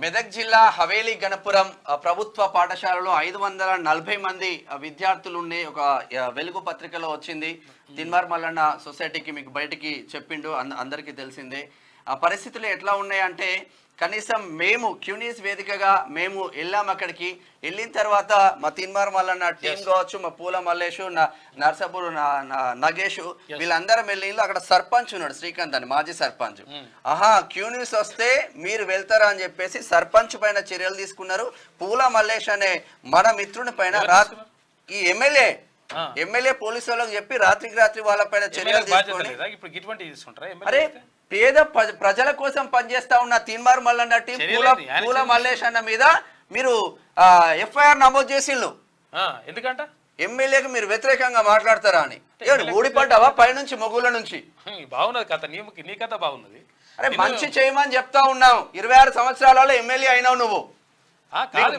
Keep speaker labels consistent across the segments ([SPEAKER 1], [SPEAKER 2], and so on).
[SPEAKER 1] మెదక్ జిల్లా హవేలీ గణపురం ప్రభుత్వ పాఠశాలలో 540 మంది విద్యార్థులు ఉండే ఒక వెలుగు పత్రికలో వచ్చింది. తిన్మార్ మల్లన్న సొసైటీకి మీకు బయటికి చెప్పిండు, అందరికీ తెలిసిందే. ఆ పరిస్థితులు ఎట్లా ఉన్నాయంటే కనీసం మేము క్యూనిస్ వేదికగా మేము వెళ్ళాం. అక్కడికి వెళ్ళిన తర్వాత మా తిన్మార్ మల్లన్న టీం కావచ్చు, మా పూల మల్లేషు, నర్సాపూర్ నగేష్, వీళ్ళందరం వెళ్ళి అక్కడ సర్పంచ్ ఉన్నాడు శ్రీకాంత్ అని, మాజీ సర్పంచ్. క్యూనిస్ వస్తే మీరు వెళ్తారా అని చెప్పేసి సర్పంచ్ పైన చర్యలు తీసుకున్నారు. పూల మల్లేష్ అనే మన మిత్రుని పైన ఈ ఎమ్మెల్యే పోలీసు వాళ్ళకి చెప్పి రాత్రికి రాత్రి వాళ్ళ పైన చర్యలు తీసుకొని అరే పేద ప్రజల కోసం పనిచేస్తా ఉన్న తిన్మార్ మల్లన్న టీం పూల మల్లేష్ అన్న మీద మీరు ఎఫ్ఐఆర్ నమోదు చేసిండ్రు.
[SPEAKER 2] ఎందుకంట
[SPEAKER 1] ఎమ్మెల్యేకి మీరు వ్యతిరేకంగా మాట్లాడతారా అని. ఊడిపడ్డావా పైనుంచి మొగుల నుంచి?
[SPEAKER 2] బాగున్నది కథ, నీ కథ బాగున్నది.
[SPEAKER 1] అరే మంచి చేయమని చెప్తా ఉన్నావు. 26 సంవత్సరాలలో ఎమ్మెల్యే అయినావు నువ్వు,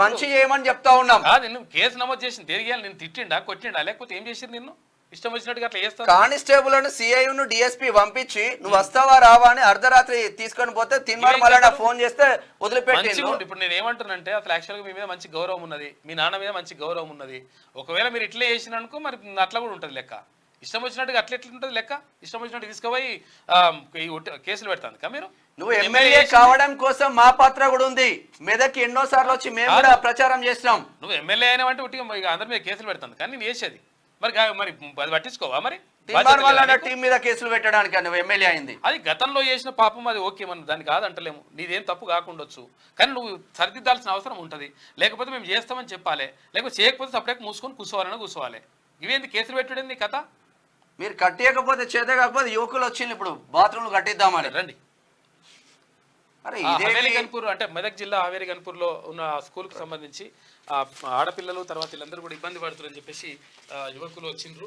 [SPEAKER 1] మంచి చేయమని చెప్తా ఉన్నాం.
[SPEAKER 2] నువ్వు కేసు నమోదు చేసింది తిరిగి నేను తిట్టిండా కొట్టిండా లేకపోతే ఏం చేసింది? నిన్ను ఇష్టం వచ్చినట్టుగా అట్లా చేస్తావు.
[SPEAKER 1] కానిస్టేబుల్ సిఐను డిఎస్పీ పంపించి నువ్వు వస్తావా రావా అని అర్ధరాత్రి తీసుకొని పోతే తిన్మార్ మల్లన్న ఫోన్ చేస్తే వదిలిపెట్టి.
[SPEAKER 2] ఇప్పుడు నేను ఏమంటున్నానంటే అసలు యాక్చువల్గా మీ మీద మంచి గౌరవం ఉన్నది, మీ నాన్న మీద మంచి గౌరవం ఉన్నది. ఒకవేళ మీరు ఇట్లా చేసిన అనుకో మరి అట్లా కూడా ఉంటుంది లెక్క. ఇష్టం వచ్చినట్టుగా అట్లా ఎట్లా ఉంటుంది లెక్క? ఇష్టం వచ్చినట్టు తీసుకుపోయి కేసులు పెడతాను మీరు.
[SPEAKER 1] నువ్వు ఎమ్మెల్యే కావడం కోసం మా పాత్ర కూడా ఉంది. మెదక్కి ఎన్నో సార్లు వచ్చి మేము కూడా ప్రచారం చేస్తాం.
[SPEAKER 2] నువ్వు ఎమ్మెల్యే అయినా అంటే ఉట్టిగా అందరి మీద కేసులు పెడతాను కానీ నేను చేసేది మరి అది పట్టించుకోవా? మరి
[SPEAKER 1] టీం మీద కేసులు పెట్టడానికి నువ్వు ఎమ్మెల్యే అయింది
[SPEAKER 2] అది గతంలో చేసిన పాపం, అది ఓకే, మనం దాన్ని కాదంటలేము. నీదేం తప్పు కాకుండొచ్చు కానీ నువ్వు సరిదిద్దాల్సిన అవసరం ఉంటుంది. లేకపోతే మేము చేస్తామని చెప్పాలి, లేకపోతే చేయకపోతే సపరేట్ మూసుకొని కూర్చోవాలి. ఇవేంది కేసులు పెట్టడం నీ కథ?
[SPEAKER 1] మీరు కట్టేయకపోతే చేత కాకపోతే యువకులు వచ్చింది ఇప్పుడు బాత్రూమ్లు కట్టిద్దామని
[SPEAKER 2] రండి. హవేలీ గన్పూర్ అంటే మెదక్ జిల్లా హవేలీ గన్పూర్లో ఉన్న స్కూల్కి సంబంధించి ఆడపిల్లలు తర్వాత వీళ్ళందరూ కూడా ఇబ్బంది పడుతున్నారని చెప్పేసి యువకులు వచ్చిండ్రు.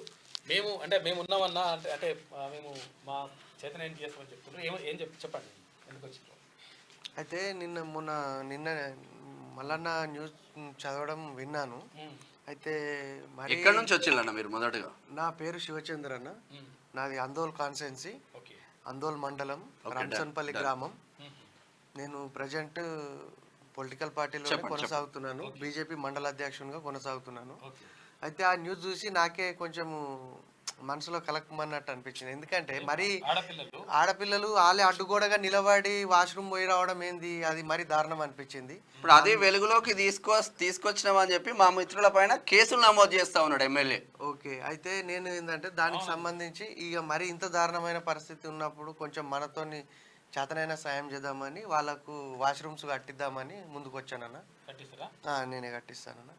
[SPEAKER 2] మేము ఉన్నామన్నా అంటే మేము మా చేతన ఏం చేస్తామని చెప్తున్నారు. ఏం చెప్పండి ఎందుకు వచ్చిండ్రు?
[SPEAKER 3] అయితే నిన్న మల్లన్న న్యూస్ చదవడం విన్నాను. అయితే
[SPEAKER 1] మరి ఎక్కడి నుంచి వచ్చిందన్న మీరు? మొదటగా
[SPEAKER 3] నా పేరు శివచంద్ర అన్న, నాది అందోల్ కాన్స్టెన్సీ, అందోల్ మండలం, రంసన్పల్లి గ్రామం. నేను ప్రజెంట్ పొలిటికల్ పార్టీలో కొనసాగుతున్నాను, బీజేపీ మండల అధ్యక్షునిగా కొనసాగుతున్నాను. అయితే ఆ న్యూస్ చూసి నాకే కొంచెం మనసులో కలకమన్నట్టు అనిపించింది. ఎందుకంటే మరి ఆడపిల్లలు వాళ్ళే అడ్డుగోడగా నిలబడి వాష్రూమ్ పోయి రావడం ఏంది, అది మరి దారుణం అనిపించింది.
[SPEAKER 1] ఇప్పుడు అదే వెలుగులోకి తీసుకొచ్చినామని చెప్పి మా మిత్రుల పైన కేసులు నమోదు చేస్తా ఉన్నాడు ఎమ్మెల్యే.
[SPEAKER 3] ఓకే, అయితే నేను ఏంటంటే దానికి సంబంధించి ఇక మరి ఇంత దారుణమైన పరిస్థితి ఉన్నప్పుడు కొంచెం మనతోని చేతనైనా సాయం చేద్దామని వాళ్ళకు వాష్రూమ్స్ కట్టిద్దామని ముందుకు వచ్చానన్న. నేనే కట్టిస్తానన్న.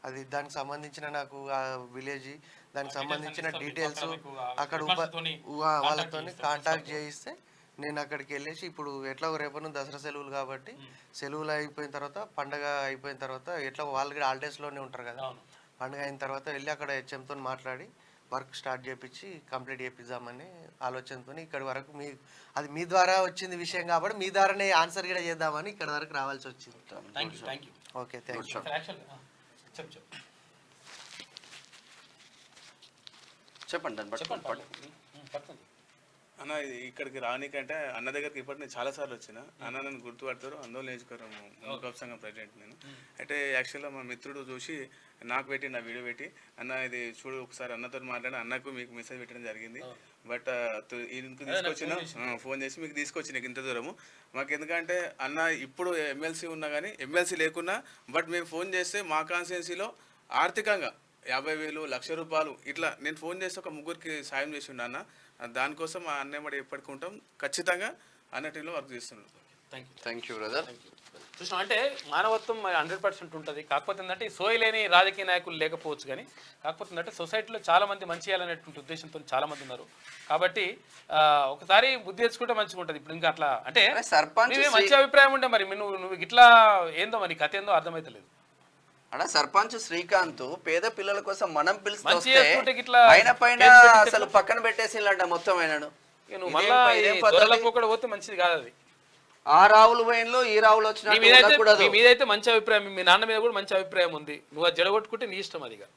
[SPEAKER 3] అది దానికి సంబంధించిన నాకు ఆ విలేజ్ దానికి సంబంధించిన డీటెయిల్స్ అక్కడ వాళ్ళతో కాంటాక్ట్ చేయిస్తే నేను అక్కడికి వెళ్ళేసి ఇప్పుడు ఎట్లా రేపటి దసరా సెలవులు కాబట్టి సెలవులు అయిపోయిన తర్వాత పండగ అయిపోయిన తర్వాత ఎట్లా వాళ్ళకి హాలిడేస్లోనే ఉంటారు కదా, పండుగ అయిన తర్వాత వెళ్ళి అక్కడ హెచ్ఎంతో మాట్లాడి వర్క్ స్టార్ట్ చేయించి కంప్లీట్ చేపిద్దామని ఆలోచనతో ఇక్కడ వరకు అది మీ ద్వారా వచ్చింది విషయం కాబట్టి మీ ద్వారానే ఆన్సర్ కూడా చేద్దామని ఇక్కడ వరకు రావాల్సి వచ్చింది. Okay, thank you.
[SPEAKER 1] చెప్పండి
[SPEAKER 4] అన్న. ఇక్కడికి రానికంటే అన్న దగ్గరికి ఇప్పటి నేను చాలాసార్లు వచ్చిన. అన్న నన్ను గుర్తుపడతారు, ఆందోళన నియోజకవర్గం సంఘం ప్రెసిడెంట్ నేను. అయితే యాక్చువల్గా మా మిత్రుడు చూసి నాకు పెట్టి నా వీడియో పెట్టి అన్న ఇది చూడు ఒకసారి అన్నతో మాట్లాడి అన్నకు మీకు మెసేజ్ పెట్టడం జరిగింది. బట్ ఇందుకు తీసుకొచ్చిన ఫోన్ చేసి మీకు తీసుకొచ్చిన ఇంత దూరము మాకు. ఎందుకంటే అన్న ఇప్పుడు ఎమ్మెల్సీ ఉన్నా కానీ ఎమ్మెల్సీ లేకున్నా బట్ మేము ఫోన్ చేస్తే మా కాన్స్టిట్యున్సీలో ఆర్థికంగా 50,000 1,00,000 ఇట్లా నేను ఫోన్ చేస్తే ఒక ముగ్గురికి సాయం చేసి ఉన్నా అన్న. దానికోసం ఆ అన్నయ్య ఎప్పటికుంటాం ఖచ్చితంగా అన్న టీంలో వర్క్ చేస్తున్నాడు.
[SPEAKER 1] Thank you brother.
[SPEAKER 2] చూసినా అంటే మానవత్వం 100% ఉంటుంది. కాకపోతే ఏంటంటే సోయి లేని రాజకీయ నాయకులు లేకపోవచ్చు కానీ కాకపోతే ఏంటంటే సొసైటీలో చాలామంది మంచి చేయాలనేటువంటి ఉద్దేశంతో చాలామంది ఉన్నారు. కాబట్టి ఒకసారి బుద్ధి తెచ్చుకుంటే మంచిగా ఉంటుంది. ఇప్పుడు ఇంకా అట్లా అంటే మంచి అభిప్రాయం ఉండే మరి నువ్వు ఇట్లా ఏందో మరి కథ ఏందో అర్థమైతలేదు.
[SPEAKER 1] అలా సర్పంచ్ శ్రీకాంత్ పేద పిల్లల కోసం మనం పిలిస్తే ఆయన పైన అసలు పక్కన పెట్టేసిందంట మొత్తం. అయినాడు
[SPEAKER 2] పోతే మంచిది కాదు అది.
[SPEAKER 1] ఆ రావులు పోయినలో ఈ రావులు వచ్చిన
[SPEAKER 2] మీదైతే మంచి అభిప్రాయం, మీ నాన్న మీద కూడా మంచి అభిప్రాయం ఉంది. నువ్వు అది జడగొట్టుకుంటే నీ ఇష్టం అదిగా.